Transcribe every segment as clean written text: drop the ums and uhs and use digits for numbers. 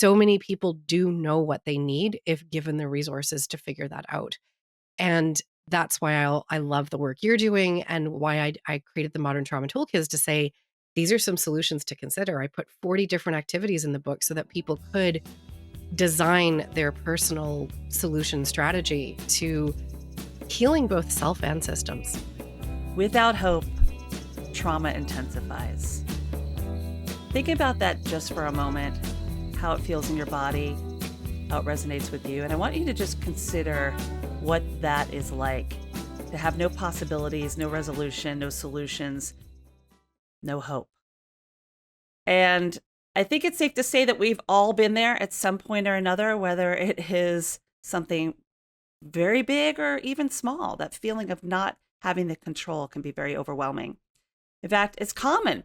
so many people do know what they need if given the resources to figure that out. And that's why I love the work you're doing and why I created the Modern Trauma Toolkit is to say, these are some solutions to consider. I put 40 different activities in the book so that people could design their personal solution strategy to healing both self and systems. Without hope, trauma intensifies. Think about that just for a moment, how it feels in your body, how it resonates with you. And I want you to just consider what that is like to have no possibilities, no resolution, no solutions, no hope. And I think it's safe to say that we've all been there at some point or another, whether it is something very big or even small. That feeling of not having the control can be very overwhelming. In fact, it's common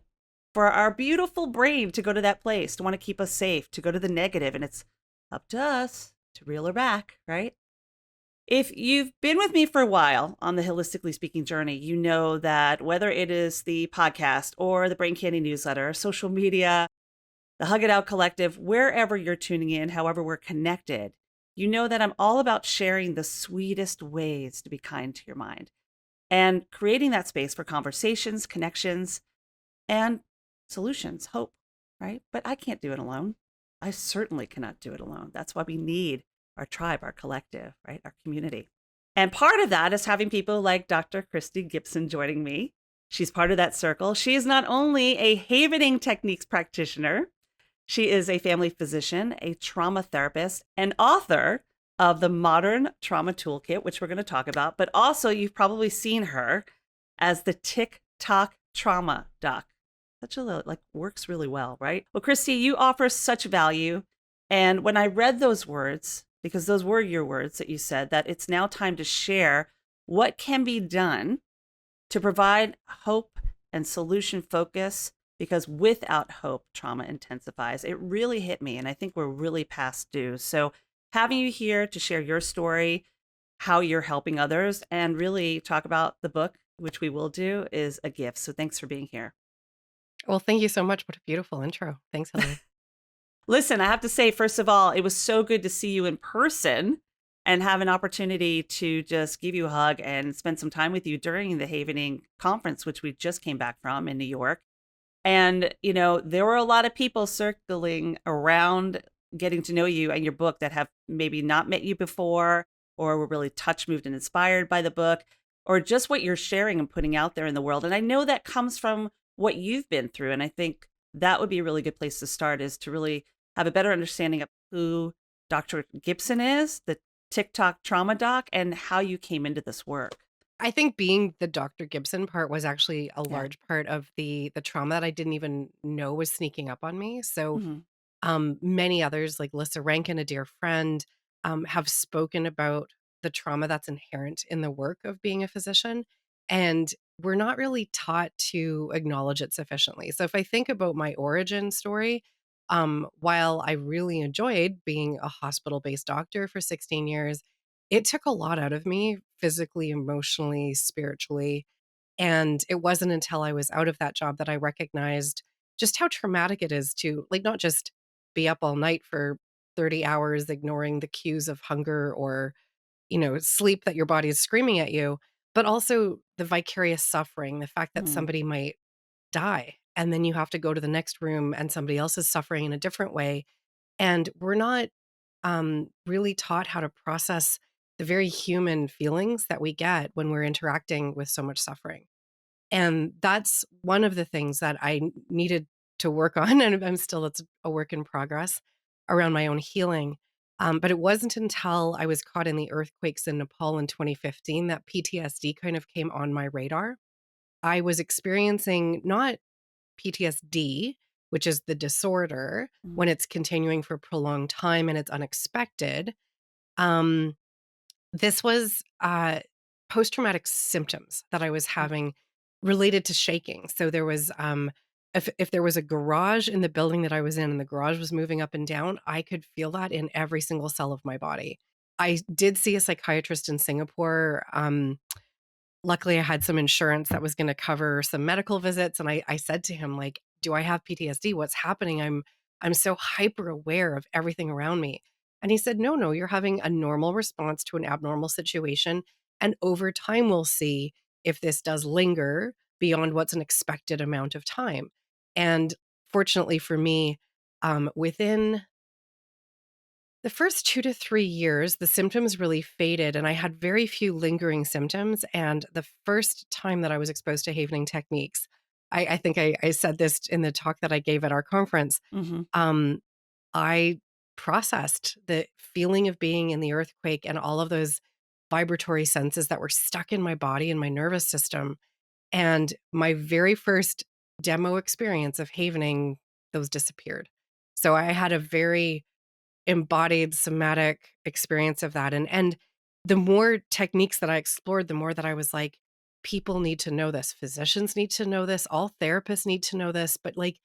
for our beautiful brain to go to that place, to want to keep us safe, to go to the negative, and it's up to us to reel her back, right? If you've been with me for a while on the Holistically Speaking journey, you know that whether it is the podcast or the Brain Candy newsletter, social media, the Hug It Out Collective, wherever you're tuning in, however we're connected, you know that I'm all about sharing the sweetest ways to be kind to your mind and creating that space for conversations, connections, and solutions, hope, right? But I can't do it alone. I certainly cannot do it alone. That's why we need our tribe, our collective, right? Our community. And part of that is having people like Dr. Christy Gibson joining me. She's part of that circle. She is not only a havening techniques practitioner, she is a family physician, a trauma therapist, and author of the Modern Trauma Toolkit, which we're going to talk about. But also, you've probably seen her as the TikTok trauma doc. Such a like works really well, right? Well, Christy, you offer such value. And when I read those words, because those were your words that you said, that it's now time to share what can be done to provide hope and solution focus, because without hope, trauma intensifies. It really hit me, and I think we're really past due. So having you here to share your story, how you're helping others, and really talk about the book, which we will do, is a gift. So thanks for being here. Well, thank you so much. What a beautiful intro. Thanks, Hilary. Listen, I have to say, first of all, it was so good to see you in person and have an opportunity to just give you a hug and spend some time with you during the Havening conference, which we just came back from in New York. And, you know, there were a lot of people circling around getting to know you and your book that have maybe not met you before or were really touched, moved, and inspired by the book, or just what you're sharing and putting out there in the world. And I know that comes from what you've been through. And I think that would be a really good place to start, is to really have a better understanding of who Dr. Gibson is, the TikTok trauma doc, and how you came into this work. I think being the Dr. Gibson part was actually a Yeah. large part of the trauma that I didn't even know was sneaking up on me. So Hmm. many others, like Lissa Rankin, a dear friend, have spoken about the trauma that's inherent in the work of being a physician. And we're not really taught to acknowledge it sufficiently. So if I think about my origin story, while I really enjoyed being a hospital based doctor for 16 years, it took a lot out of me physically, emotionally, spiritually. And it wasn't until I was out of that job that I recognized just how traumatic it is to, like, not just be up all night for 30 hours ignoring the cues of hunger or, sleep that your body is screaming at you, but also the vicarious suffering, the fact that Hmm. somebody might die and then you have to go to the next room and somebody else is suffering in a different way. And we're not really taught how to process the very human feelings that we get when we're interacting with so much suffering. And that's one of the things that I needed to work on, and it's a work in progress around my own healing. But it wasn't until I was caught in the earthquakes in Nepal in 2015 that PTSD kind of came on my radar. I was experiencing not PTSD, which is the disorder when it's continuing for a prolonged time and it's unexpected. Um, this was post-traumatic symptoms that I was having related to shaking. So there was, if there was a garage in the building that I was in and the garage was moving up and down, I could feel that in every single cell of my body. I did see a psychiatrist in Singapore. Luckily, I had some insurance that was going to cover some medical visits. And I said to him, like, do I have PTSD? What's happening? I'm so hyper aware of everything around me. And he said, no, no, you're having a normal response to an abnormal situation. And over time, we'll see if this does linger beyond what's an expected amount of time. And fortunately for me, within the first 2 to 3 years, the symptoms really faded, and I had very few lingering symptoms, and the first time that I was exposed to havening techniques, I think I said this in the talk that I gave at our conference, Mhm. um, I processed the feeling of being in the earthquake and all of those vibratory senses that were stuck in my body and my nervous system, and my very first demo experience of havening, those disappeared. So I had a very embodied somatic experience of that, and the more techniques that I explored, the more that I was like, people need to know this, physicians need to know this, all therapists need to know this, but, like,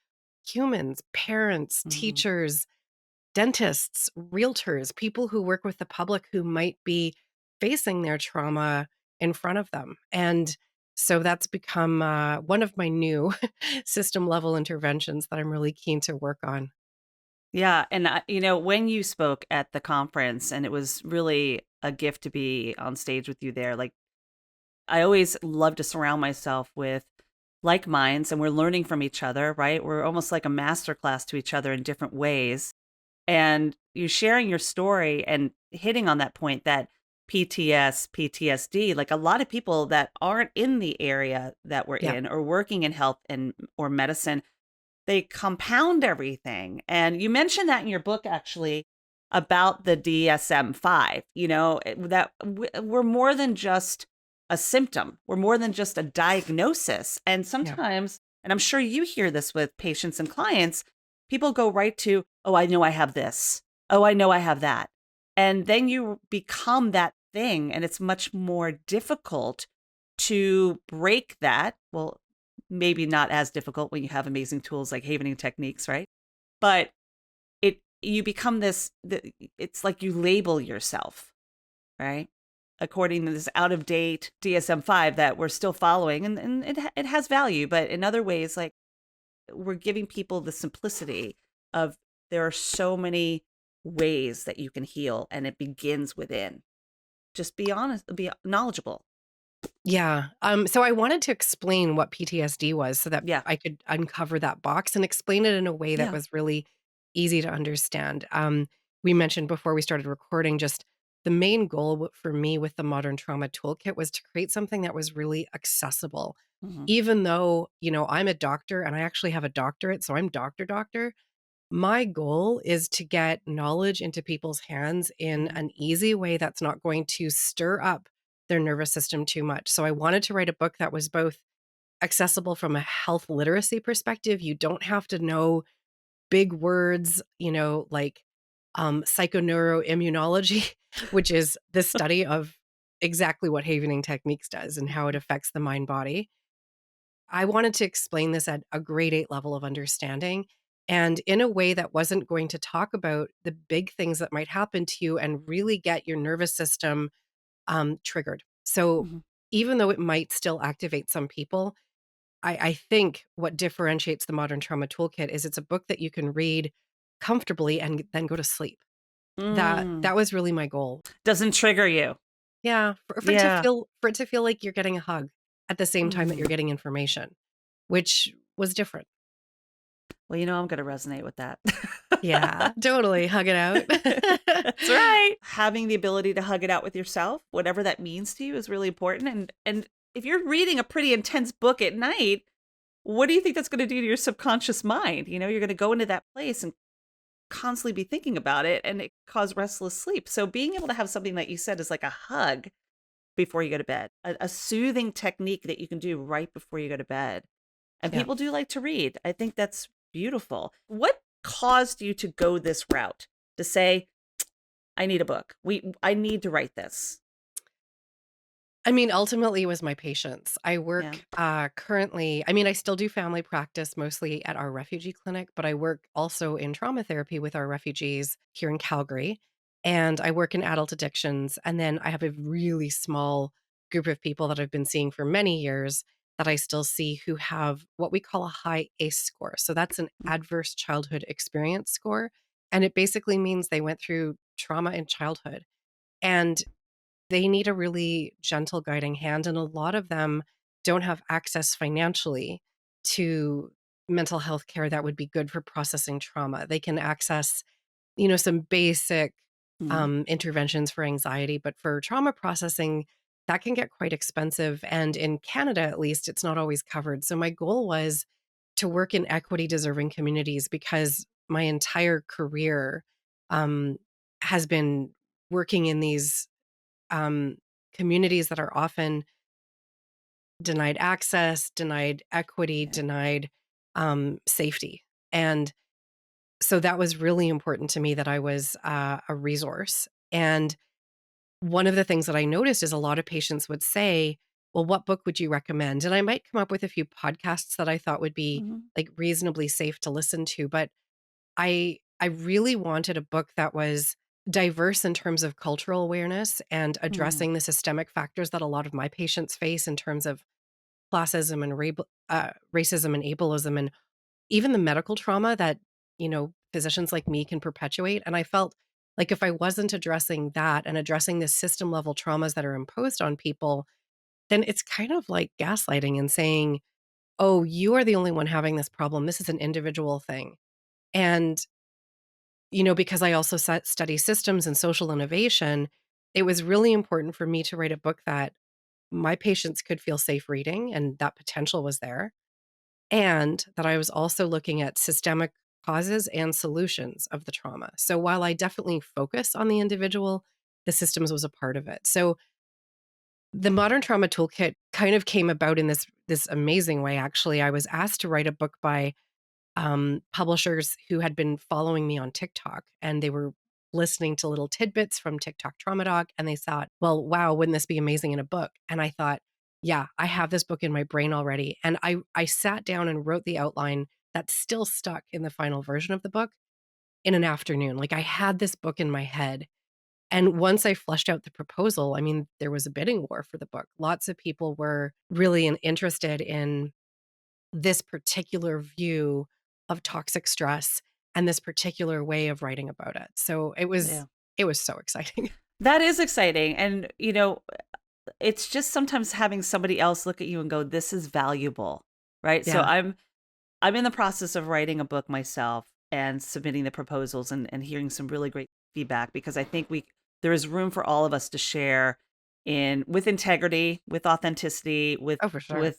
humans, parents, Mhm. teachers, dentists, realtors, people who work with the public who might be facing their trauma in front of them, and so that's become, one of my new system level interventions that I'm really keen to work on. Yeah, and when you spoke at the conference, and it was really a gift to be on stage with you there. Like, I always love to surround myself with like minds, and we're learning from each other, right? We're almost like a master class to each other in different ways. And you sharing your story and hitting on that point that PTSD, like a lot of people that aren't in the area that we're Yeah, in or working in health and or medicine, they compound everything. And you mentioned that in your book, actually, about the DSM-5, that we're more than just a symptom. We're more than just a diagnosis. And yeah, sometimes, and I'm sure you hear this with patients and clients, people go right to, oh, I know I have this. Oh, I know I have that. And then you become that thing. And it's much more difficult to break that. Well, maybe not as difficult when you have amazing tools like havening techniques, right? But you become it's like you label yourself, right? According to this out of date DSM-5 that we're still following, and it has value, but in other ways, like, we're giving people the simplicity of there are so many ways that you can heal, and it begins within. Just be honest, be knowledgeable. yeah, so I wanted to explain what PTSD was so that Yeah. I could uncover that box and explain it in a way that Yeah. was really easy to understand. We mentioned before we started recording just the main goal for me with the Modern Trauma Toolkit was to create something that was really accessible. Hmm. Even though, I'm a doctor and I actually have a doctorate, so I'm doctor. My goal is to get knowledge into people's hands in Hmm. an easy way that's not going to stir up their nervous system too much. So I wanted to write a book that was both accessible from a health literacy perspective. You don't have to know big words, like psychoneuroimmunology, which is the study of exactly what havening techniques does and how it affects the mind body. I wanted to explain this at a grade 8 level of understanding and in a way that wasn't going to talk about the big things that might happen to you and really get your nervous system triggered. So Hmm. even though it might still activate some people, I think what differentiates the Modern Trauma Toolkit is it's a book that you can read comfortably and then go to sleep. That Mm. that was really my goal. Doesn't trigger you. Yeah, Yeah. for it to feel like you're getting a hug at the same time that you're Mm. getting information, which was different. Well, I'm gonna resonate with that. Yeah, totally, hug it out. That's right. Having the ability to hug it out with yourself, whatever that means to you, is really important. And if you're reading a pretty intense book at night, what do you think that's gonna do to your subconscious mind? You're gonna go into that place and constantly be thinking about it, and it cause restless sleep. So being able to have something that you said is like a hug before you go to bed, a soothing technique that you can do right before you go to bed. And Yeah. people do like to read. I think that's beautiful. What caused you to go this route? To say, I need a book. I need to write this. I mean, ultimately, it was my patients. I Yeah. work, currently I mean, I still do family practice mostly at our refugee clinic, but I work also in trauma therapy with our refugees here in Calgary, and I work in adult addictions, and then I have a really small group of people that I've been seeing for many years that I still see who have what we call a high ACE score. So that's an Mm. adverse childhood experience score. And it basically means they went through trauma in childhood and they need a really gentle guiding hand. And a lot of them don't have access financially to mental health care that would be good for processing trauma. They can access, some basic Mm. interventions for anxiety, but for trauma processing, that can get quite expensive. And in Canada, at least, it's not always covered. So my goal was to work in equity deserving communities because my entire career um, has been working in these um, communities that are often denied access, denied equity, Yeah. denied safety. And so that was really important to me that I was a resource. And one of the things that I noticed is a lot of patients would say, well, what book would you recommend? And I might come up with a few podcasts that I thought would be Mhm. like reasonably safe to listen to, but I really wanted a book that was diverse in terms of cultural awareness and Mm. addressing the systemic factors that a lot of my patients face in terms of classism and racism and ableism and even the medical trauma that, physicians like me can perpetuate. And I felt like if I wasn't addressing that and addressing the system level traumas that are imposed on people, then it's kind of like gaslighting and saying, oh, you are the only one having this problem. This is an individual thing. And, because I also study systems and social innovation, it was really important for me to write a book that my patients could feel safe reading and that potential was there. And that I was also looking at systemic causes and solutions of the trauma. So while I definitely focus on the individual, the systems was a part of it. So the Modern Trauma Toolkit kind of came about in this amazing way. Actually, I was asked to write a book by publishers who had been following me on TikTok, and they were listening to little tidbits from TikTok Trauma Doc, and they thought, "Well, wow, wouldn't this be amazing in a book?" And I thought, "Yeah, I have this book in my brain already." And I sat down and wrote the outline that's still stuck in the final version of the book in an afternoon. Like I had this book in my head. And once I fleshed out the proposal, I mean, there was a bidding war for the book. Lots of people were really interested in this particular view of toxic stress and this particular way of writing about it. So Yeah. it was so exciting. That is exciting. And, it's just sometimes having somebody else look at you and go, "This is valuable." Right? So Yeah. I'm in the process of writing a book myself and submitting the proposals and hearing some really great feedback because I think there is room for all of us to share in with integrity, with authenticity, Oh, for sure. with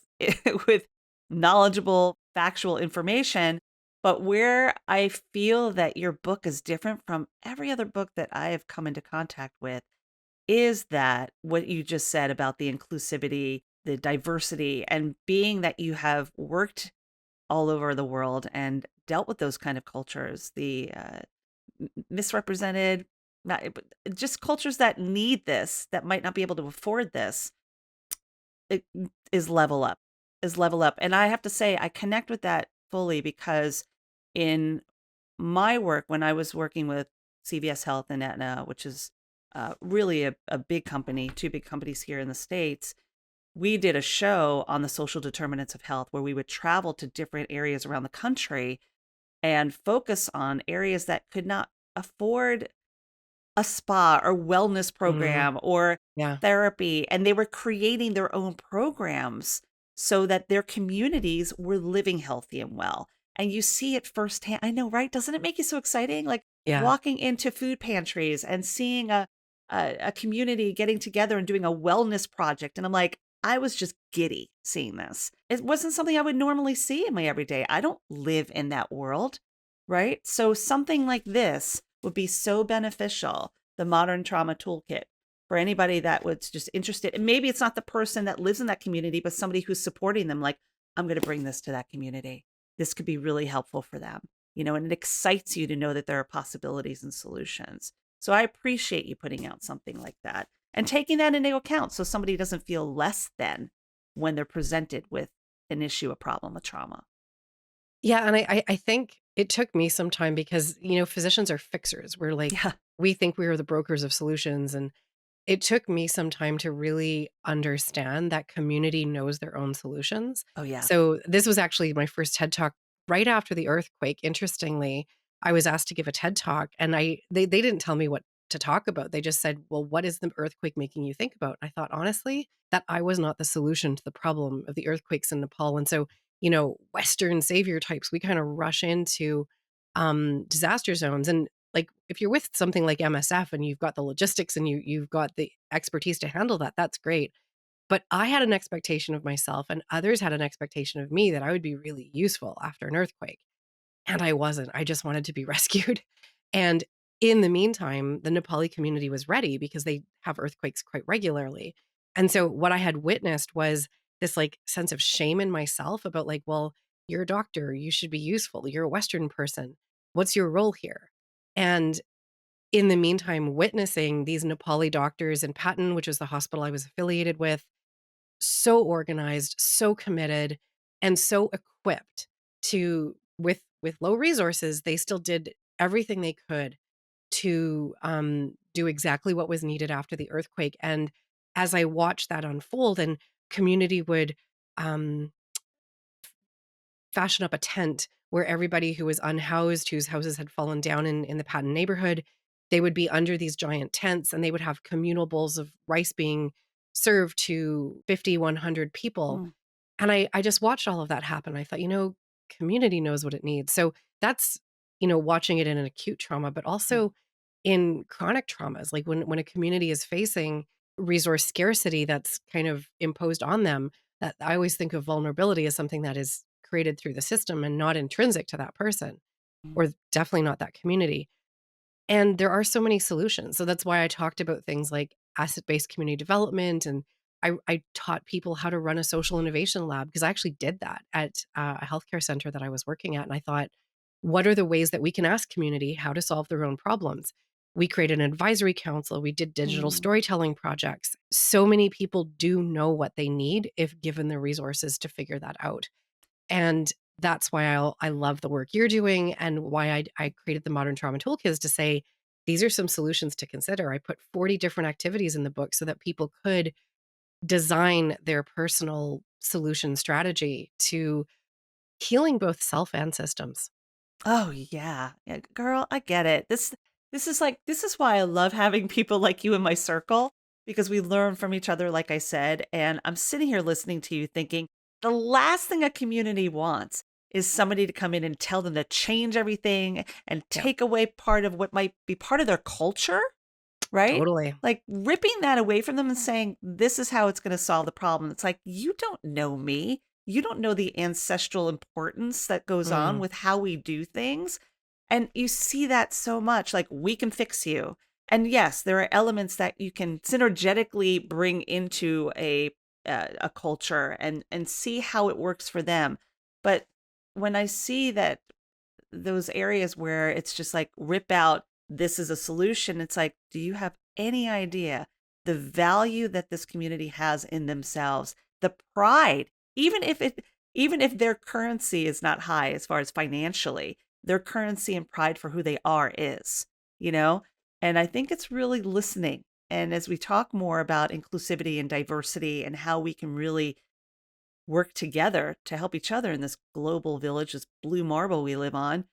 with knowledgeable factual information. But where I feel that your book is different from every other book that I have come into contact with is that what you just said about the inclusivity, the diversity, and being that you have worked all over the world and dealt with those kind of cultures, the misrepresented, not but just cultures that need this, that might not be able to afford this, it is level up, is level up. And I have to say, I connect with that fully because in my work, when I was working with CVS Health and Aetna, which is really a big company, two big companies here in the States, we did a show on the social determinants of health where we would travel to different areas around the country and focus on areas that could not afford a spa or wellness Mhm. program or Yeah. therapy. And they were creating their own programs so that their communities were living healthy and well. And you see it firsthand. I know, right? Doesn't it make you so exciting? Like Yeah. walking into food pantries and seeing a community getting together and doing a wellness project. And I'm like, I was just giddy seeing this. It wasn't something I would normally see in my everyday. I don't live in that world, right? So something like this would be so beneficial, the Modern Trauma Toolkit, for anybody that was just interested. And maybe it's not the person that lives in that community, but somebody who's supporting them, like, I'm going to bring this to that community. This could be really helpful for them, and it excites you to know that there are possibilities and solutions. So I appreciate you putting out something like that and taking that into account so somebody doesn't feel less than when they're presented with an issue, a problem, a trauma. Yeah, and I think it took me some time because, physicians are fixers. We're like Yeah. we think we are the brokers of solutions, and It took me some time to really understand that community knows their own solutions. Oh, yeah. So this was actually my first TED Talk right after the earthquake. Interestingly, I was asked to give a TED Talk and they didn't tell me what to talk about. They just said, "Well, what is the earthquake making you think about?" And I thought honestly that I was not the solution to the problem of the earthquakes in Nepal. And so, Western savior types, we kind of rush into disaster zones. And like if you're with something like MSF and you've got the logistics and you've got the expertise to handle that, that's great. But I had an expectation of myself and others had an expectation of me that I would be really useful after an earthquake. And I wasn't. I just wanted to be rescued. And in the meantime, the Nepali community was ready because they have earthquakes quite regularly. And so what I had witnessed was this like sense of shame in myself about like, well, you're a doctor, you should be useful. You're a Western person. What's your role here? And in the meantime, witnessing these Nepali doctors in Patton, which was the hospital I was affiliated with, so organized, so committed, and so equipped to with low resources, they still did everything they could to do exactly what was needed after the earthquake. And as I watched that unfold, and community would um, fashion up a tent where everybody who was unhoused, whose houses had fallen down in the Patton neighborhood, they would be under these giant tents and they would have communal bowls of rice being served to 50, 100 people. Mm, And I just watched all of that happen. I thought, community knows what it needs. So that's, watching it in an acute trauma, but mm, also in chronic traumas, like when a community is facing resource scarcity that's kind of imposed on them, that I always think of vulnerability as something that is created through the system and not intrinsic to that person, mm, or definitely not that community. And there are so many solutions. So that's why I talked about things like asset-based community development. And I taught people how to run a social innovation lab because I actually did that at a healthcare center that I was working at. And I thought, what are the ways that we can ask community how to solve their own problems? We created an advisory council. We did digital mm. storytelling projects. So many people do know what they need if given the resources to figure that out. And that's why I love the work you're doing and why I created the Modern Trauma Toolkit is to say, these are some solutions to consider. I put 40 different activities in the book so that people could design their personal solution strategy to healing both self and systems. Oh, yeah. Yeah, girl, I get it. This is why I love having people like you in my circle because we learn from each other, like I said. And I'm sitting here listening to you thinking the last thing a community wants is somebody to come in and tell them to change everything and Yeah, take away part of what might be part of their culture. Right? totally. Like, ripping that away from them and saying, "This is how it's gonna solve the problem." It's like, "You don't know me. You don't know the ancestral importance that goes on Mm, with how we do things." And you see that so much, like, "We can fix you." And yes, there are elements that you can synergetically bring into a culture and see how it works for them. But when I see that those areas where it's just like rip out, this is a solution. It's like, do you have any idea the value that this community has in themselves? The pride, even if their currency is not high as far as financially, their currency and pride for who they are is, you know? And I think it's really listening. And as we talk more about inclusivity and diversity and how we can really work together to help each other in this global village, this blue marble we live on,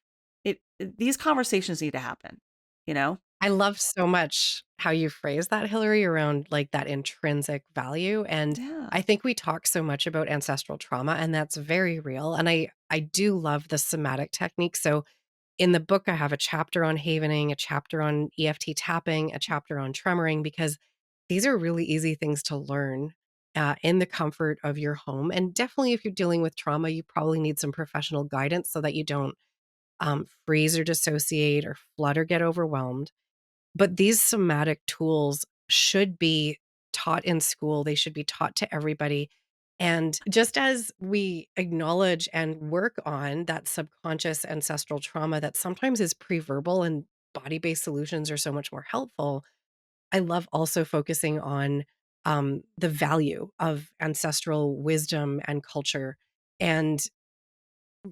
these conversations need to happen, you know? I love so much how you phrase that, Hillary, around like that intrinsic value. And Yeah. I think we talk so much about ancestral trauma, and that's very real. And I do love the somatic technique. So in the book, I have a chapter on havening, a chapter on EFT tapping, a chapter on tremoring, because these are really easy things to learn in the comfort of your home. And definitely, if you're dealing with trauma, you probably need some professional guidance so that you don't freeze or dissociate or flood or get overwhelmed. But these somatic tools should be taught in school. They should be taught to everybody. And just as we acknowledge and work on that subconscious ancestral trauma that sometimes is pre-verbal and body-based solutions are so much more helpful, I love also focusing on the value of ancestral wisdom and culture. And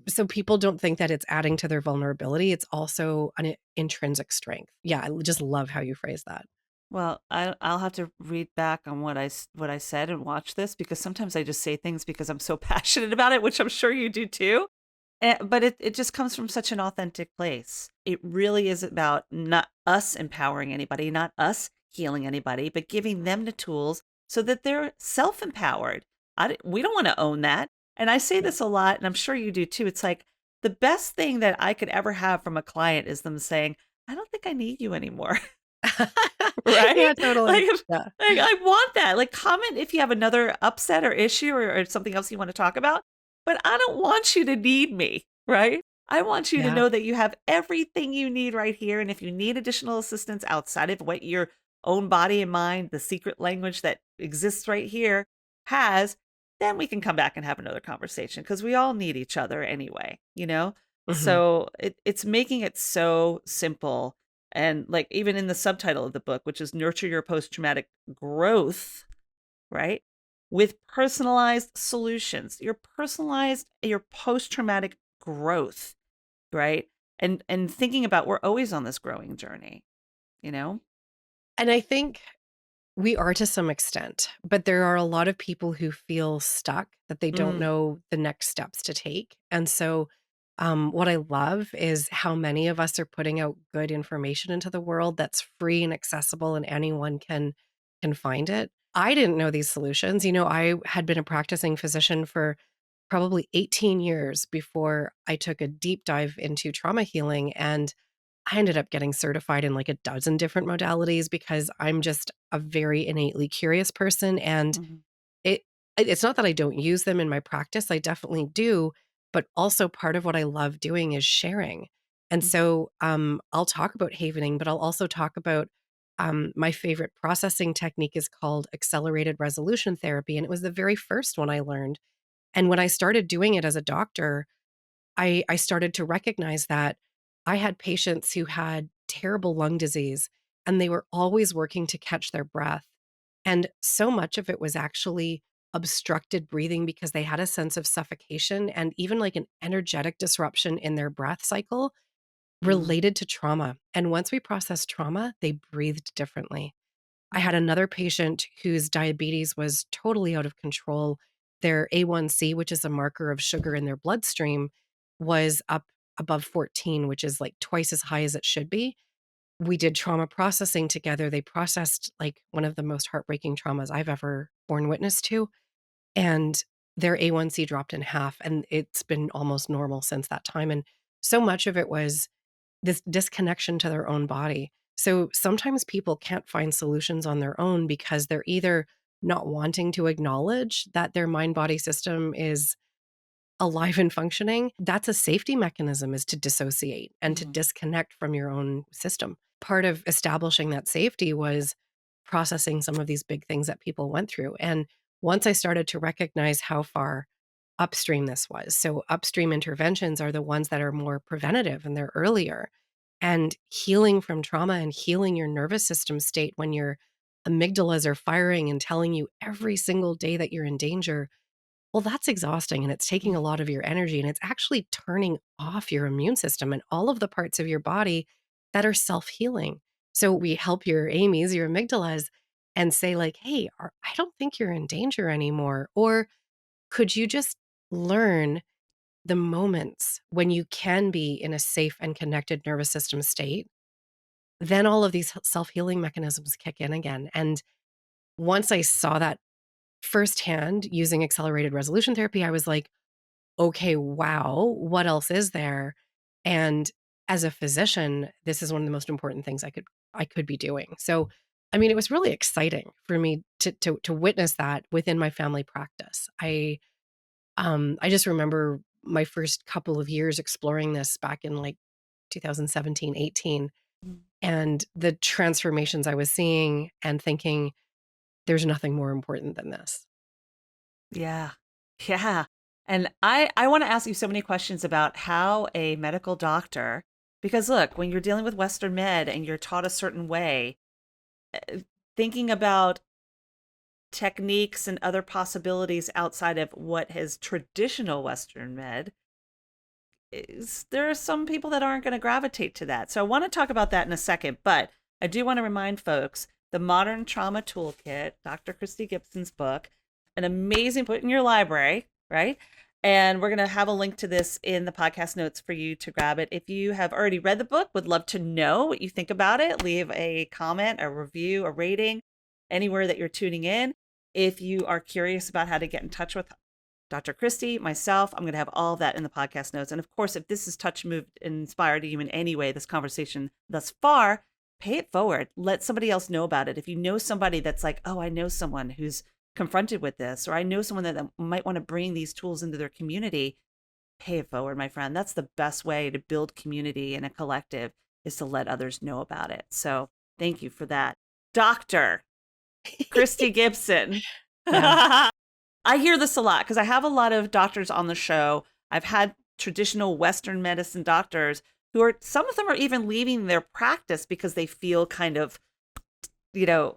so people don't think that it's adding to their vulnerability. It's also an intrinsic strength. Yeah, I just love how you phrase that. Well, I'll have to read back on what I said and watch this, because sometimes I just say things because I'm so passionate about it, which I'm sure you do too. But it just comes from such an authentic place. It really is about not us empowering anybody, not us healing anybody, but giving them the tools so that they're self-empowered. We don't want to own that. And I say Yeah. this a lot, and I'm sure you do too. It's like the best thing that I could ever have from a client is them saying, "I don't think I need you anymore." Right? Yeah, Like, totally. Yeah. I want that. Like, comment if you have another upset or issue, or something else you want to talk about, but I don't want you to need me, right? I want you to Yeah. know that you have everything you need right here. And if you need additional assistance outside of what your own body and mind, the secret language that exists right here, has, then we can come back and have another conversation, because we all need each other anyway, you know? Mhm. So it's making it so simple. And like even in the subtitle of the book, which is Nurture Your Post Traumatic Growth, right? With personalized solutions, your post traumatic growth, right? And thinking about, we're always on this growing journey, you know? And I think we are to some extent, but there are a lot of people who feel stuck, that they don't Mm, know the next steps to take. And so, what I love is how many of us are putting out good information into the world that's free and accessible, and anyone can find it. I didn't know these solutions. I had been a practicing physician for probably 18 years before I took a deep dive into trauma healing, and I ended up getting certified in like a dozen different modalities because I'm just a very innately curious person, and mhm, it it's not that I don't use them in my practice, I definitely do, but also part of what I love doing is sharing. And mhm, so, I'll talk about havening, but I'll also talk about, my favorite processing technique is called accelerated resolution therapy, and it was the very first one I learned. And when I started doing it as a doctor, I started to recognize that I had patients who had terrible lung disease, and they were always working to catch their breath. And so much of it was actually obstructed breathing because they had a sense of suffocation and even like an energetic disruption in their breath cycle mm, related to trauma. And once we processed trauma, they breathed differently. I mm, had another patient whose diabetes was totally out of control. Their A1C, which is a marker of sugar in their bloodstream, was up above 14, which is like twice as high as it should be. We did trauma processing together. They processed like one of the most heartbreaking traumas I've ever borne witness to. And their A1C dropped in half. And it's been almost normal since that time. And so much of it was this disconnection to their own body. So sometimes people can't find solutions on their own because they're either not wanting to acknowledge that their mind body system is alive and functioning. That's a safety mechanism, is to dissociate and to mhm, disconnect from your own system. Part of establishing that safety was processing some of these big things that people went through. And once I started to recognize how far upstream this was, so upstream interventions are the ones that are more preventative and they're earlier. And healing from trauma and healing your nervous system state when your amygdalas are firing and telling you every single day that you're in danger, well, that's exhausting and it's taking a mhm, lot of your energy, and it's actually turning off your immune system and all of the parts of your body that are self-healing. So we help your Amy's, your amygdalas, and say like, "Hey, I don't think you're in danger anymore." Or could you just learn the moments when you can be in a safe and connected nervous system state? Then all of these self-healing mechanisms kick in again. And once I saw that firsthand using accelerated resolution therapy, I was like, okay, wow, what else is there? And as a physician, this is one of the most important things I could be doing. So, I mean, it was really exciting for me to witness that within my family practice. I just remember my first couple of years exploring this back in like 2017, 18, mm. and the transformations I was seeing and thinking, there's nothing more important than this. Yeah. Yeah. And I want to ask you so many questions about how a medical doctor, because look, when you're dealing with Western med and you're taught a certain way, uh, thinking about techniques and other possibilities outside of what is traditional Western med, there are some people that aren't going to gravitate to that. So I want to talk about that in a second, but I do want to remind folks The Modern Trauma Toolkit, Dr. Christy Gibson's book, an amazing book in your library, right? And we're going to have a link to this in the podcast notes for you to grab it. If you have already read the book, would love to know what you think about it. Leave a comment, a review, a rating, anywhere that you're tuning in. If you are curious about how to get in touch with Dr. Christy, myself, I'm going to have all of that in the podcast notes. And of course, if this has touched, moved, and inspired you in any way, this conversation thus far, pay it forward. Let somebody else know about it. If you know somebody that's like, oh, I know someone who's confronted with this, or I know someone that might want to bring these tools into their community, pay it forward, my friend. That's the best way to build community and a collective, is to let others know about it. So thank you for that. Dr. Christy Gibson. Yeah. I hear this a lot because I have a lot of doctors on the show. I've had traditional Western medicine doctors who are, some of them are even leaving their practice because they feel kind of, you know,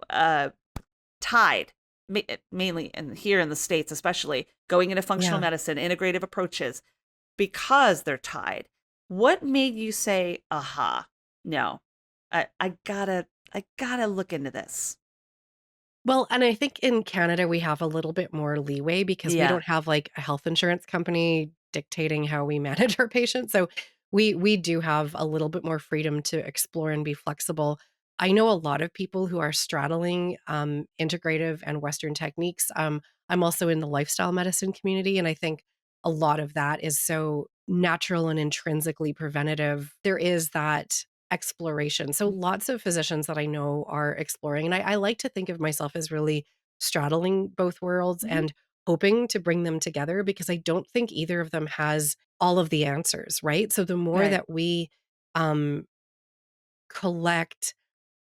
tied, mainly and here in the States, especially going into functional Yeah. medicine, integrative approaches, because they're tied. What made you say, aha, no, I gotta look into this? Well, and I think in Canada, we have a little bit more leeway because we Yeah. don't have, like, a health insurance company dictating how we manage our patients, so we do have a little bit more freedom to explore and be flexible. I know a lot of people who are straddling, integrative and Western techniques. I'm also in the lifestyle medicine community, and I think a lot of that is so natural and intrinsically preventative. There is that exploration. So lots of physicians that I know are exploring, and I like to think of myself as really straddling both worlds Mm-hmm. and hoping to bring them together because I don't think either of them has all of the answers, right? So the more Right. that we um, collect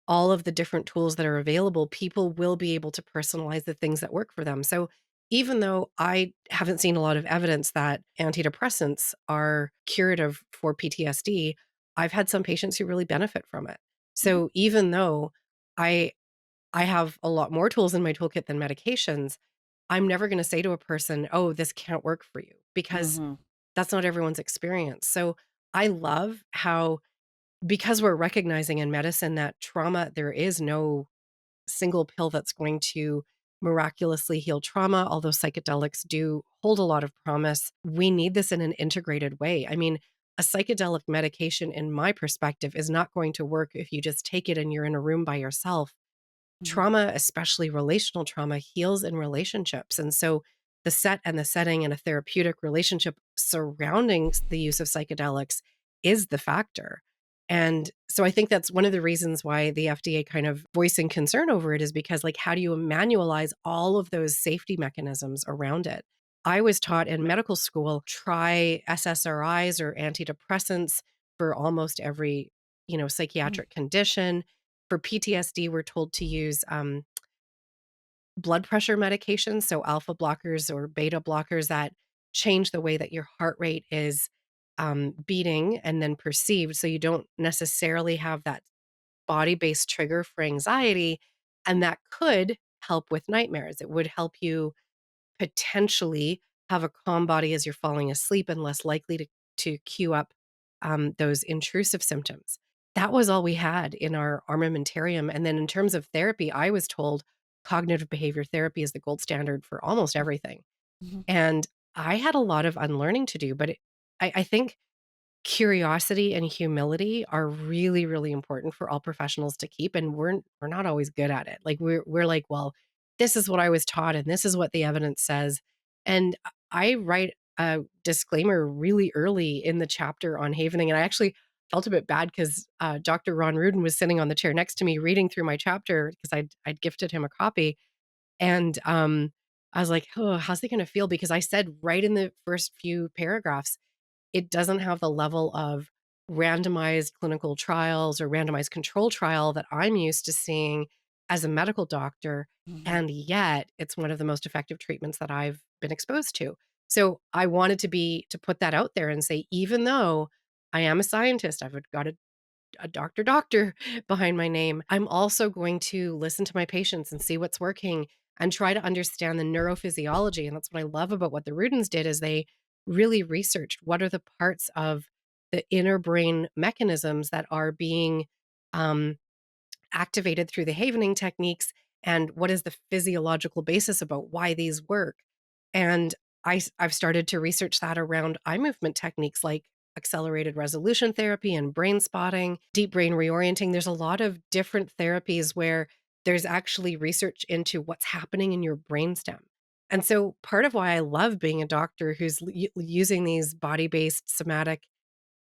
all of the different tools that are available, people will be able to personalize the things that work for them. So even though I haven't seen a lot of evidence that antidepressants are curative for PTSD, I've had some patients who really benefit from it. Mm-hmm. So even though I I have a lot more tools in my toolkit than medications, I'm never going to say to a person, "Oh, this can't work for you," because Mm-hmm. that's not everyone's experience. So I love how, because we're recognizing in medicine that trauma, there is no single pill that's going to miraculously heal trauma, although psychedelics do hold a lot of promise. We need this in an integrated way. I mean, a psychedelic medication, in my perspective, is not going to work if you just take it and you're in a room by yourself. Mm-hmm. Trauma, especially relational trauma, heals in relationships. And so the set and the setting and a therapeutic relationship surrounding the use of psychedelics is the factor. And so I think that's one of the reasons why the FDA kind of voicing concern over it, is because, like, how do you manualize all of those safety mechanisms around it? I was taught in medical school, try SSRIs or antidepressants for almost every, psychiatric condition. For PTSD, we're told to use blood pressure medications, so alpha blockers or beta blockers that change the way that your heart rate is beating and then perceived. So you don't necessarily have that body based trigger for anxiety. And that could help with nightmares. It would help you potentially have a calm body as you're falling asleep and less likely to cue up those intrusive symptoms. That was all we had in our armamentarium. And then in terms of therapy, I was told cognitive behavior therapy is the gold standard for almost everything. Mm-hmm. And I had a lot of unlearning to do, but I think curiosity and humility are really, really important for all professionals to keep, and we're not always good at it. Like, we're like, "Well, this is what I was taught, and this is what the evidence says." And I write a disclaimer really early in the chapter on havening, and I actually felt a bit bad because Dr. Ron Rudin was sitting on the chair next to me reading through my chapter because I'd gifted him a copy, and I was like, "Oh, how's he gonna feel?" Because I said right in the first few paragraphs, it doesn't have the level of randomized clinical trials or randomized control trial that I'm used to seeing as a medical doctor, Mm-hmm. and yet it's one of the most effective treatments that I've been exposed to. So I wanted to put that out there and say, even though I am a scientist, I've got a doctor behind my name, I'm also going to listen to my patients and see what's working and try to understand the neurophysiology. And that's what I love about what the Rudins did, is they really researched what are the parts of the inner brain mechanisms that are being um, activated through the havening techniques and what is the physiological basis about why these work. And I've started to research that around eye movement techniques like accelerated resolution therapy and brain spotting, deep brain reorienting. There's a lot of different therapies where there's actually research into what's happening in your brainstem. And so part of why I love being a doctor who's using these body-based somatic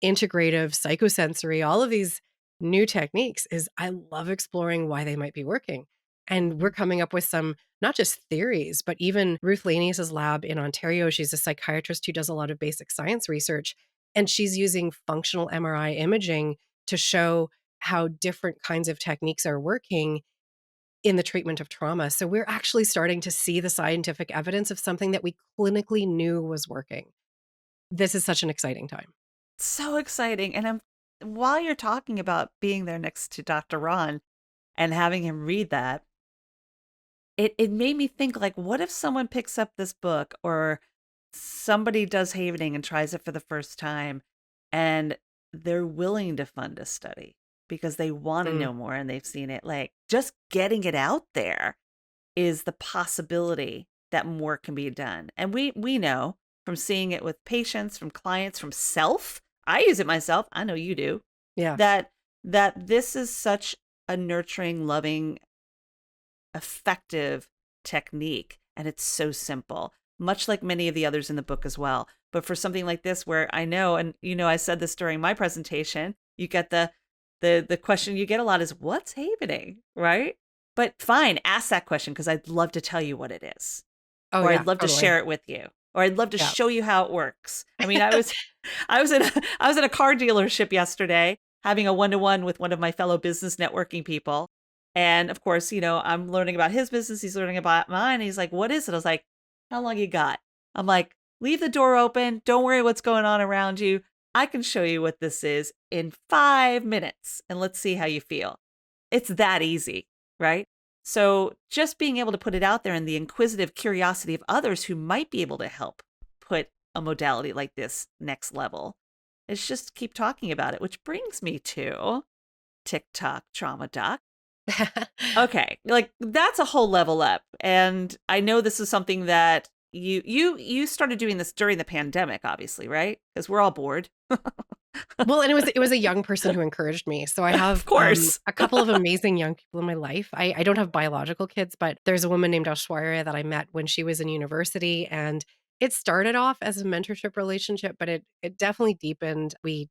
integrative, psychosensory, all of these new techniques is I love exploring why they might be working. And we're Mhm. coming up with some, not just theories, but even Ruth Lanius's lab in Ontario. She's a psychiatrist who does a lot of basic science research, and she's using functional MRI imaging to show how different kinds of techniques are working in the treatment of trauma. So we're actually starting to see the scientific evidence of something that we clinically knew was working. This is such an exciting time. So exciting. And while you're talking about being there next to Dr. Ron and having him read that, it made me think like, what if someone picks up this book or somebody does havening and tries it for the first time and they're willing to fund a study because they want to Mm, know more and they've seen it. Like just getting it out there is the possibility that more can be done. And we know from seeing it with patients, from clients, from self. I use it myself. I know you do. yeah. That this is such a nurturing, loving, effective technique and it's so simple. Much like many of the others in the book as well. But for something like this where I know and I said this during my presentation, you get the question you get a lot is what's havening, right? But fine, ask that question because I'd love to tell you what it is. Oh, Or yeah, I'd love to totally. share it with you. Or I'd love to Yeah. show you how it works. I mean, I was in I was in a car dealership yesterday having a one-to-one with one of my fellow business networking people. And of course, I'm learning about his business, he's learning about mine. And he's like, "What is it?" I was like, "How long you got?" I'm like, "Leave the door open. Don't worry what's going on around you. I can show you what this is in 5 minutes and let's see how you feel." It's that easy, right? So just being able to put it out there and the inquisitive curiosity of others who might be able to help put a modality like this next level is just keep talking about it, which brings me to TikTok trauma doc. Okay, like that's a whole level up. And I know this is something that you started doing this during the pandemic, obviously, right? Because we're all bored. Well, and it was a young person who encouraged me. So I Of have, course. a couple of amazing young people in my life. I don't have biological kids, but there's a woman named Ashwarya that I met when she was in university, and it started off as a mentorship relationship, but it definitely deepened. We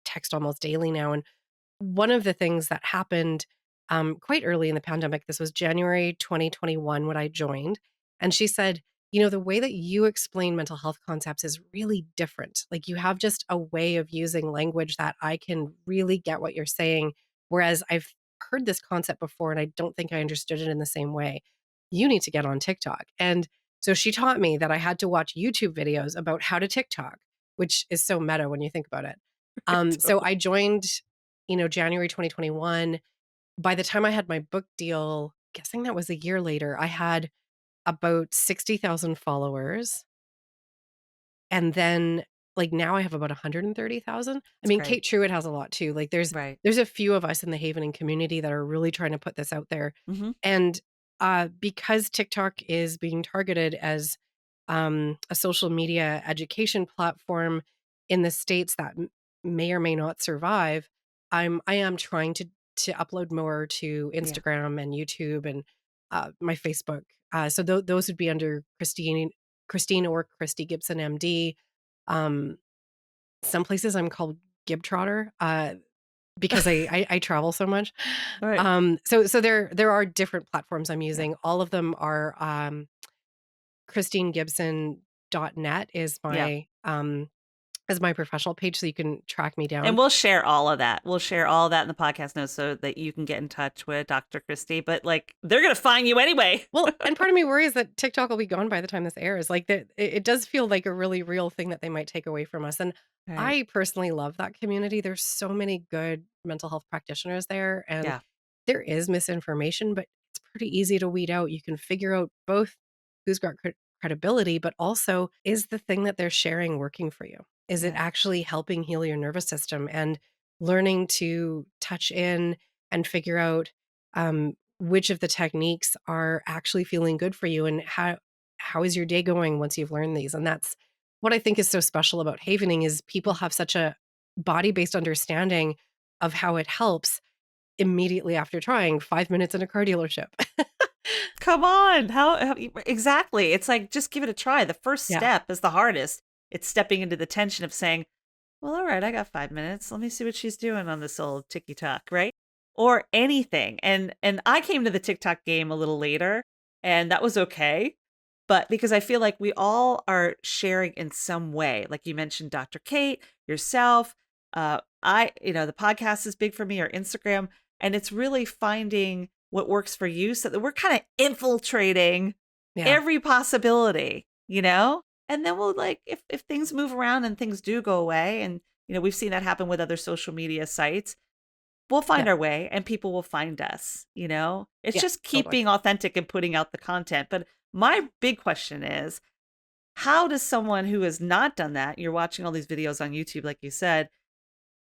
text almost daily now, and one of the things that happened, quite early in the pandemic, this was January 2021 when I joined, and she said, "The way that you explain mental health concepts is really different. Like, you have just a way of using language that I can really get what you're saying, whereas I've heard this concept before and I don't think I understood it in the same way. You need to get on TikTok." And so she taught me that I had to watch YouTube videos about how to TikTok, which is so meta when you think about it. So Totally. I joined January 2021. By the time I had my book deal, guessing that was a year later, I had about 60,000 followers. And then, like, now I have about 130,000. I It's mean, great. Kate Truitt has a lot too. Like, Right. there's a few of us in the Havening community that are really trying to put this out there. Hmm. And, because TikTok is being targeted as, a social media education platform in the states that may or may not survive, I am trying to upload more to Yeah. Instagram and YouTube and, my Facebook. So those would be under Christine or Christy Gibson MD. Um, some places I'm called Gib Trotter, because I travel so much. Right. So there are different platforms I'm Yeah. using. All of them are, christinegibson.net Yeah. is my professional page, so you can track me And down. we'll share all of that. We'll share all of that in the podcast notes so that you can get in touch with Dr. Christy. But like, they're gonna find you anyway. Well, and part of me worries that TikTok will be gone by the time this airs. Like, that it does feel like a really real thing that they might take away from us, and Right. I personally love that community. There's so many good mental health practitioners there, and Yeah. there is misinformation, but it's pretty easy to weed out. You can figure out both who's got credibility, but also, is the thing that they're sharing working for you? Is it Yeah. actually helping heal your nervous system? And learning to touch in and figure out which of the techniques are actually feeling good for you, and how is your day going once you've learned these? And that's what I think is so special about havening is people Mm. have such a body-based understanding of how it helps immediately after trying 5 minutes in a car dealership. Come on. How exactly. It's like, just give it a try. The first Yeah, step is the hardest. It's stepping into the tension of saying, well, all right, I got 5 minutes. Let me see what she's doing on this old TikTok, right? Or anything. And I came to the TikTok game a little later, and that was okay. But because I feel like we all are sharing in some way. Like you mentioned Dr. Kate, yourself, the podcast is big for me, or Instagram. And it's really finding what works for you so that we're kind of infiltrating yeah, every possibility, you know? And then we'll, like, if things move around and things do go away, and we've seen that happen with other social media sites, we'll yeah, find our way and people will find us, you know? It's yeah, just keep totally. being authentic and putting out the content. But my big question is, how does someone who has not done that, you're watching all these videos on YouTube, like you said,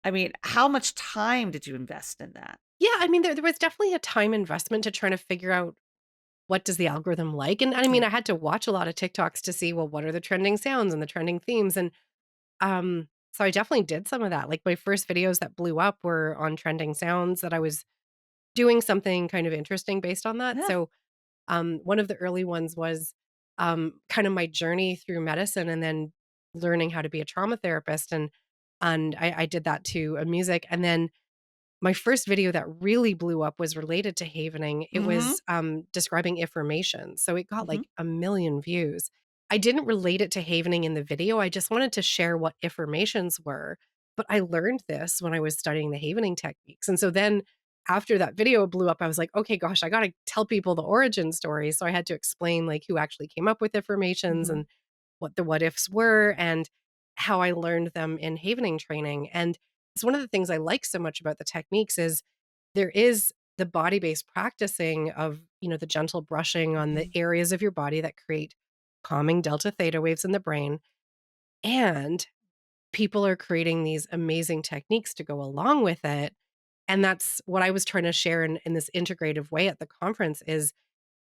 I mean, how much time did you invest in that? Yeah, I mean, there was definitely a time investment to trying to figure out what does the algorithm like, and I mean, Yeah. I had to watch a lot of TikToks to see, well, what are the trending sounds and the trending themes, and, so I definitely did some of that, like, my first videos that blew up were on trending sounds that I was doing something kind of interesting based on that, Yeah. so, one of the early ones was, kind of my journey through medicine and then learning how to be a trauma therapist, and I did that to a music, and then my first video that really blew up was related to havening. It Mhm. was, describing information, so it got, Mhm. like, 1,000,000 views. I didn't relate it to havening in the video, I just wanted to share what informations were, but I learned this when I was studying the havening techniques, and so then after that video blew up, I was like, "Okay, gosh, I gotta tell people the origin story," so I had to explain, like, who actually came up with informations Mhm. and what the what ifs were and how I learned them in havening training, and it's one of the things I like so much about the techniques is there is the body-based practicing of, the gentle brushing on the Mhm. areas of your body that create calming delta theta waves in the brain, and people are creating these amazing techniques to go along with it, and that's what I was trying to share in this integrative way at the conference is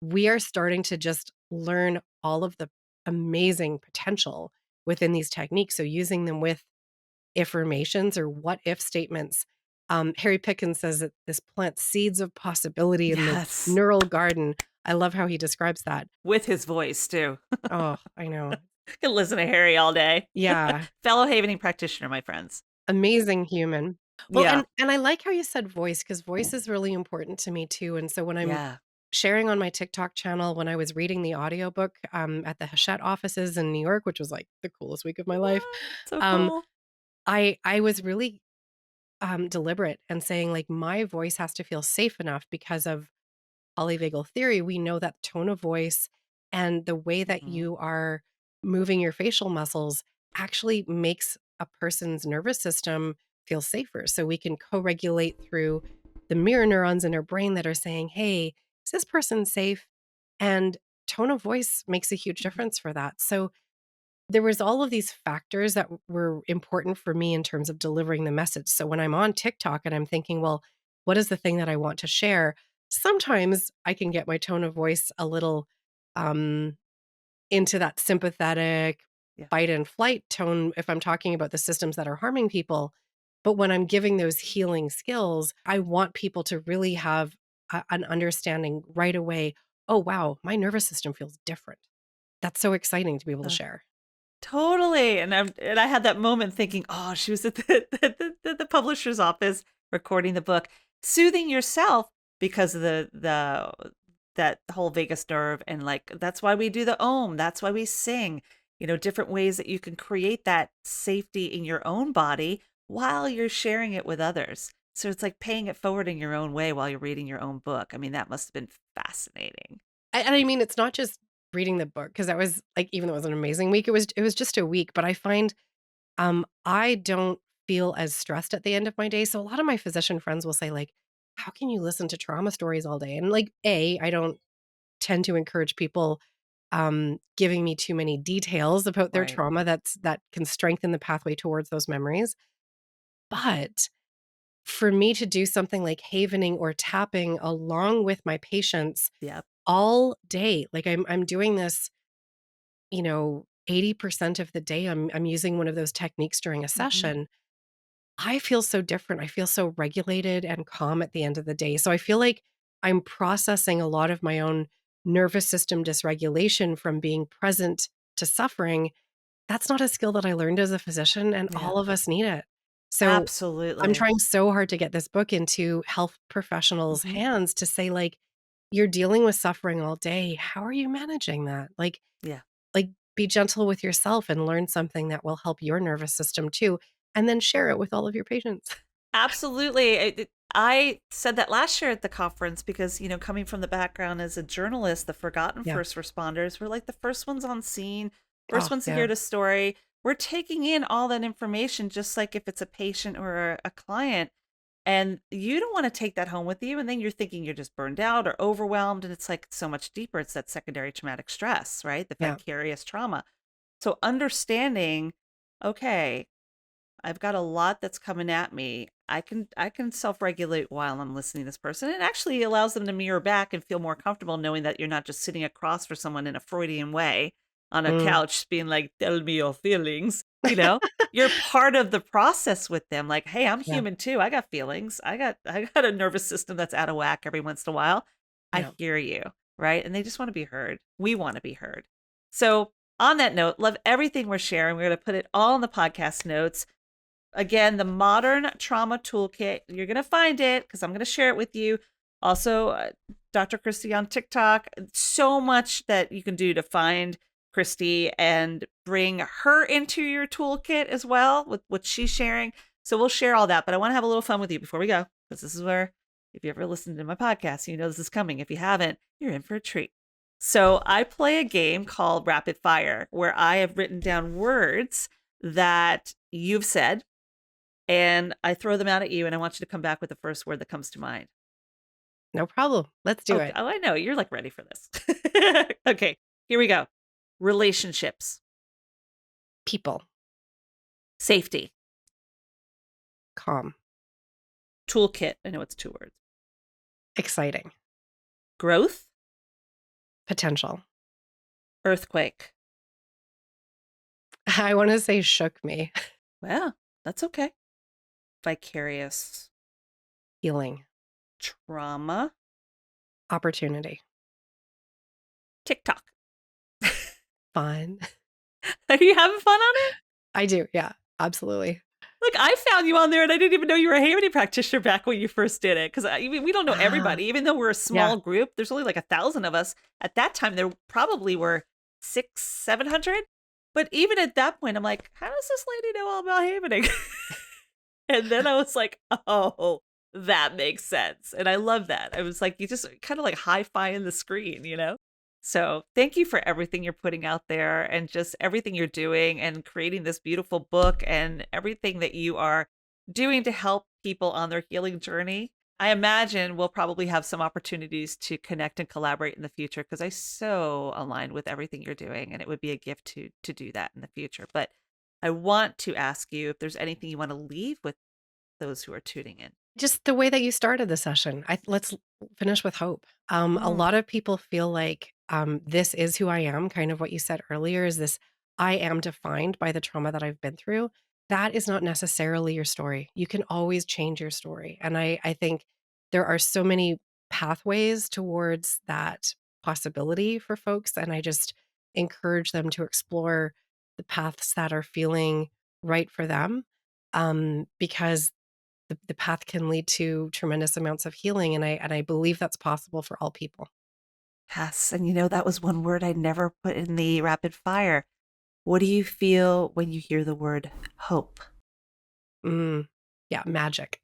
we are starting to just learn all of the amazing potential within these techniques, so using them with affirmations or what if statements. Harry Pickens says that this plants seeds of possibility in the Yes. neural garden. I love how he describes that. With his voice too. Oh, I know. Can listen to Harry all day. Yeah, Fellow Havening practitioner, my friends. amazing human. Well, Yeah. and I like how you said voice because voice is really important to me too. And so when I'm Yeah. sharing on my TikTok channel, when I was reading the audiobook at the Hachette offices in New York, which was like the coolest week of my life, What? So um, cool. I was really deliberate and saying like my voice has to feel safe enough because of polyvagal theory. We know that tone of voice and the way that Mhm. you are moving your facial muscles actually makes a person's nervous system feel safer. So we can co-regulate through the mirror neurons in our brain that are saying, "Hey, is this person safe?" And tone of voice makes a huge Mhm. difference for that. So there was all of these factors that were important for me in terms of delivering the message. So when I'm on TikTok and I'm thinking, well, what is the thing that I want to share? Sometimes I can get my tone of voice a little um, into that sympathetic Yeah. fight and flight tone if I'm talking about the systems that are harming people. But when I'm giving those healing skills, I want people to really have an understanding right away. Oh, wow, my nervous system feels different. That's so exciting to be able to Uh, share. Totally. And I had that moment thinking, oh, she was at the publisher's office recording the book, soothing yourself because of the that whole vagus nerve, and like that's why we do the om, that's why we sing, different ways that you can create that safety in your own body while you're sharing it with others. So it's like paying it forward in your own way while you're reading your own book. I mean, that must have been fascinating. And I mean, it's not just reading the book because that was like, even though it was an amazing week, it was just a week, but I find, I don't feel as stressed at the end of my day. So a lot of my physician friends will say like, "How can you listen to trauma stories all day?" And like, I don't tend to encourage people, giving me too many details about their Right. trauma that can strengthen the pathway towards those memories. But for me to do something like havening or tapping along with my patients Yep. all day, like I'm doing this, 80% of the day I'm using one of those techniques during a Mhm. session. I feel so different. I feel so regulated and calm at the end of the day. So I feel like I'm processing a lot of my own nervous system dysregulation from being present to suffering. That's not a skill that I learned as a physician, and Yeah. all of us need it. So I'm Absolutely. trying so hard to get this book into health professionals' Mhm. hands to say, like, you're dealing with suffering all day. How are you managing that? Yeah. Like, be gentle with yourself and learn something that will help your nervous system too, and then share it with all of your patients. Absolutely. I said that last year at the conference because, coming from the background as a journalist, the forgotten Yeah. first responders were like the first ones on scene, first Oh, ones to hear yeah. the story. We're taking in all that information, just like if it's a patient or a client. And you don't want to take that home with you. And then you're thinking you're just burned out or overwhelmed. And it's like so much deeper. It's that secondary traumatic stress, right? The Yeah. vicarious trauma. So understanding, okay, I've got a lot that's coming at me. I can self-regulate while I'm listening to this person. It actually allows them to mirror back and feel more comfortable knowing that you're not just sitting across for someone in a Freudian way on a Mm. couch being like, "Tell me your feelings." You know? You're part of the process with them. Like, "Hey, I'm Yeah. human too. I got feelings. I got a nervous system that's out of whack every once in a while. I Yeah. hear you." Right? And they just want to be heard. We want to be heard. So, on that note, love everything we're sharing. We're going to put it all in the podcast notes. Again, the Modern Trauma Toolkit. You're going to find it because I'm going to share it with you. Also, Dr. Christy on TikTok. So much that you can do to find Christy and bring her into your toolkit as well with what she's sharing. So we'll share all that. But I want to have a little fun with you before we go because this is where, if you ever listened to my podcast, you know this is coming. If you haven't, you're in for a treat. So I play a game called Rapid Fire where I have written down words that you've said and I throw them out at you, and I want you to come back with the first word that comes to mind. No problem. Let's do Okay. it. Oh, I know. You're like ready for this. Okay. Here we go. Relationships, People. safety, Calm. toolkit. I know it's 2 words. Exciting. Growth, Potential. earthquake. I wanna say shook me. Well, that's okay. Vicarious, Healing. trauma, Opportunity. TikTok. Fun. Are you having fun on it? I do, yeah, absolutely. Look, I found you on there and I didn't even know you were a Haiti practitioner back when you first did it. Cause we don't know Ah, everybody. Even though we're a yeah. small group, there's only like 1,000 of us. At that time, there probably were 700. But even at that point, I'm like, how does this lady know all about havening? And then I was like, oh, that makes sense. And I love that. I was like, you just kind of like hi-fi in the screen, you know? So thank you for everything you're putting out there and just everything you're doing and creating this beautiful book and everything that you are doing to help people on their healing journey. I imagine we'll probably have some opportunities to connect and collaborate in the future because I so align with everything you're doing and it would be a gift to do that in the future. But I want to ask you if there's anything you want to leave with those who are tuning in. Just the way that you started the session. Let's finish with hope. A Mm, lot of people feel like, this is who I am, kind of what you said earlier, is this, I am defined by the trauma that I've been through. That is not necessarily your story. You can always change your story, and I think there are so many pathways towards that possibility for folks, and I just encourage them to explore the paths that are feeling right for them, because the path can lead to tremendous amounts of healing, and I believe that's possible for all people. yes. And that was one word I never put in the rapid fire. What do you feel when you hear the word hope? Mm, yeah, magic.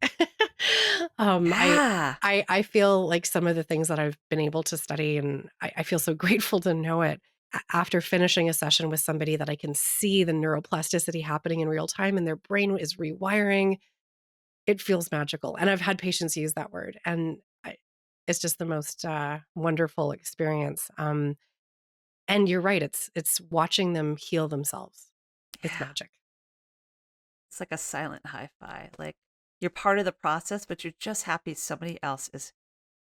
Um, I Yeah. I feel like some of the things that I've been able to study, and I feel so grateful to know it after finishing a session with somebody that I can see the neuroplasticity happening in real time and their brain is rewiring. It feels magical, and I've had patients use that word, and it's just the most wonderful experience. And you're right, it's watching them heal themselves. It's Yeah. magic. It's like a silent hi-fi. Like You're part of the process, but you're just happy somebody else is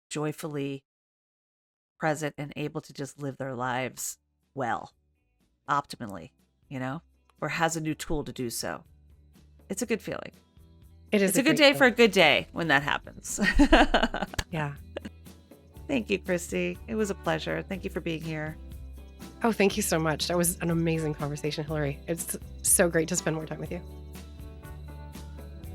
joyfully present and able to just live their lives well, optimally, or has a new tool to do so. It's a good feeling. It is It's a good day for a good day when that happens. Yeah. Thank you, Christy. It was a pleasure. Thank you for being here. Oh, thank you so much. That was an amazing conversation, Hilary. It's so great to spend more time with you.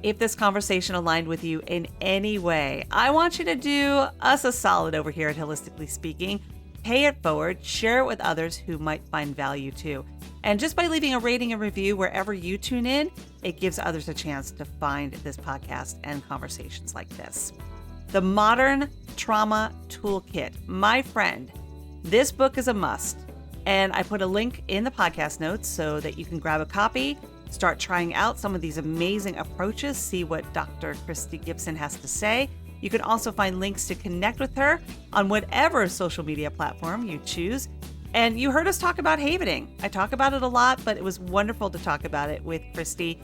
If this conversation aligned with you in any way, I want you to do us a solid over here at Holistically Speaking. Pay it forward, share it with others who might find value too. And just by leaving a rating and review wherever you tune in, it gives others a chance to find this podcast and conversations like this. The Modern Trauma Toolkit. My friend, this book is a must. And I put a link in the podcast notes so that you can grab a copy, start trying out some of these amazing approaches, see what Dr. Christy Gibson has to say. You can also find links to connect with her on whatever social media platform you choose. And you heard us talk about havening. I talk about it a lot, but it was wonderful to talk about it with Christy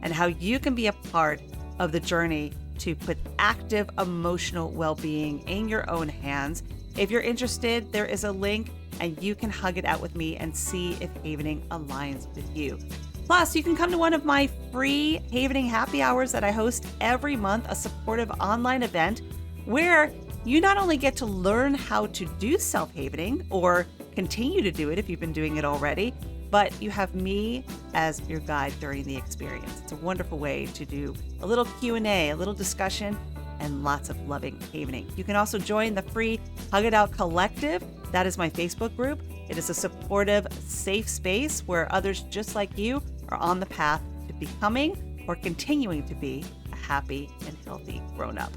and how you can be a part of the journey to put active emotional well-being in your own hands. If you're interested, there is a link and you can hug it out with me and see if havening aligns with you. Plus, you can come to one of my free havening happy hours that I host every month, a supportive online event where you not only get to learn how to do self-havening or continue to do it if you've been doing it already, but you have me as your guide during the experience. It's a wonderful way to do a little Q&A, a little discussion, and lots of loving havening. You can also join the free Hug It Out Collective. That is my Facebook group. It is a supportive, safe space where others just like you are on the path to becoming or continuing to be a happy and healthy grown-up.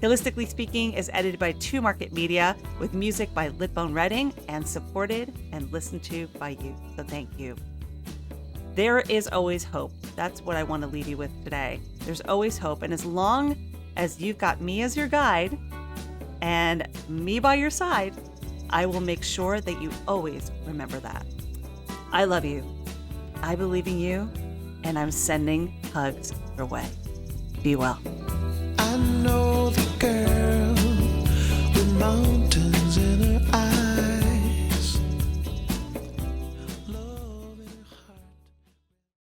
Holistically Speaking is edited by Two Market Media with music by Litbone Redding and supported and listened to by you. So thank you. There is always hope. That's what I want to leave you with today. There's always hope. And as long as you've got me as your guide and me by your side, I will make sure that you always remember that. I love you. I believe in you, and I'm sending hugs your way. Be well. I know the girl